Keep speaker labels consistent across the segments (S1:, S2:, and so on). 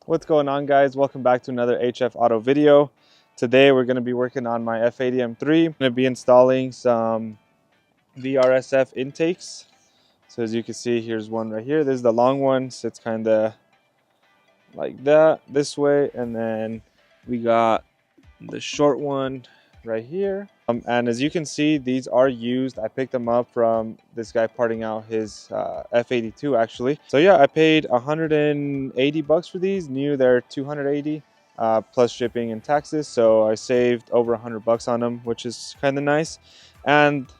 S1: What's going on, guys? Welcome back to another HF Auto video. Today we're going to be working on my F8M3. I'm going to be installing some VRSF intakes. So as you can see, here's one right here. This is the long one, so it's kind of like that this way, and then we got the short one right here. And as you can see, these are used. I picked them up from this guy parting out his F82 actually. So yeah, I paid 180 bucks for these. New, they're 280 plus shipping and taxes. So I saved over 100 bucks on them, which is kind of nice. And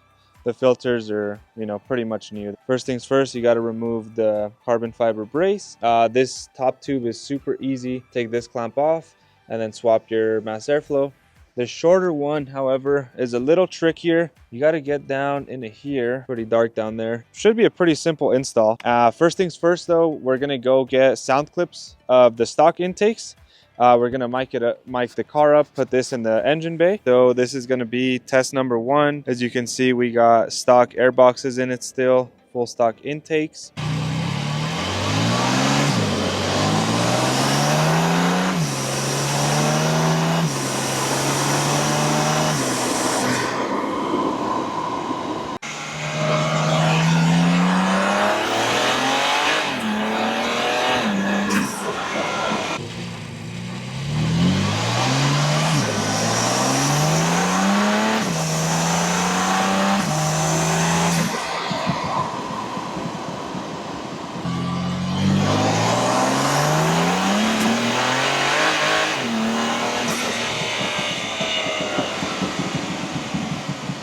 S1: the filters are, pretty much new. First things first, you got to remove the carbon fiber brace. This top tube is super easy. Take this clamp off and then swap your mass airflow. The shorter one, however, is a little trickier. You got to get down into here. Pretty dark down there. Should be a pretty simple install. First things first, though, we're going to go get sound clips of the stock intakes. We're going to mic the car up, put this in the engine bay. So this is going to be test number 1. As you can see, we got stock air boxes in it still, full stock intakes.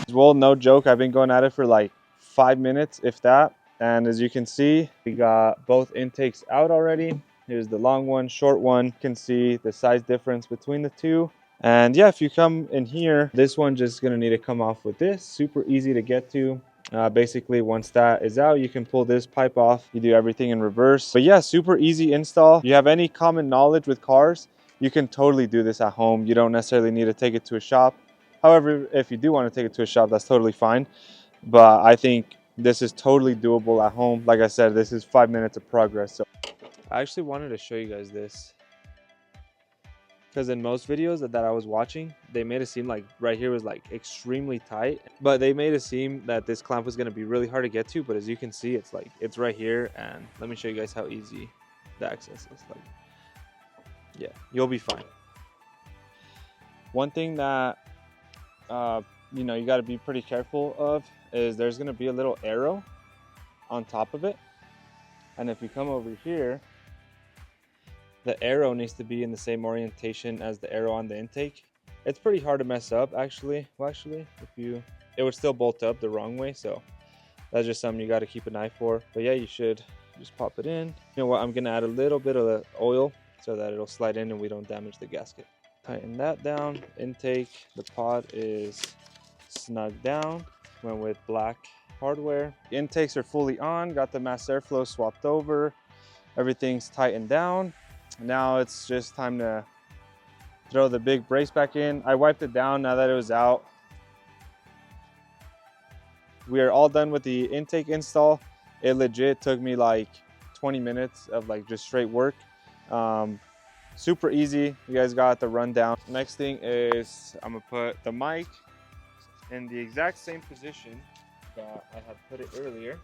S1: Well, no joke, I've been going at it for like 5 minutes, if that. And as you can see, we got both intakes out already. Here's the long one, short one. You can see the size difference between the two. And yeah, if you come in here, this one just gonna need to come off with this. Super easy to get to. Basically, once that is out, you can pull this pipe off. You do everything in reverse. But yeah, super easy install. If you have any common knowledge with cars, you can totally do this at home. You don't necessarily need to take it to a shop. However, if you do want to take it to a shop, that's totally fine. But I think this is totally doable at home. Like I said, this is 5 minutes of progress. So I actually wanted to show you guys this, because in most videos that I was watching, they made it seem like right here was like extremely tight, but they made it seem that this clamp was going to be really hard to get to. But as you can see, it's right here. And let me show you guys how easy the access is. Like, yeah, you'll be fine. One thing that you got to be pretty careful of is there's going to be a little arrow on top of it, and if you come over here, the arrow needs to be in the same orientation as the arrow on the intake. It's pretty hard to mess up actually. Well, actually, it would still bolt up the wrong way, so that's just something you got to keep an eye for. But yeah, you should just pop it in. You know what, I'm gonna add a little bit of the oil so that it'll slide in and we don't damage the gasket. Tighten that down. Intake, the pod is snug down. Went with black hardware. The intakes are fully on. Got the mass airflow swapped over. Everything's tightened down. Now it's just time to throw the big brace back in. I wiped it down now that it was out. We are all done with the intake install. It legit took me like 20 minutes of like just straight work. Super easy. You guys got the rundown. Next thing is I'm gonna put the mic in the exact same position that I had put it earlier.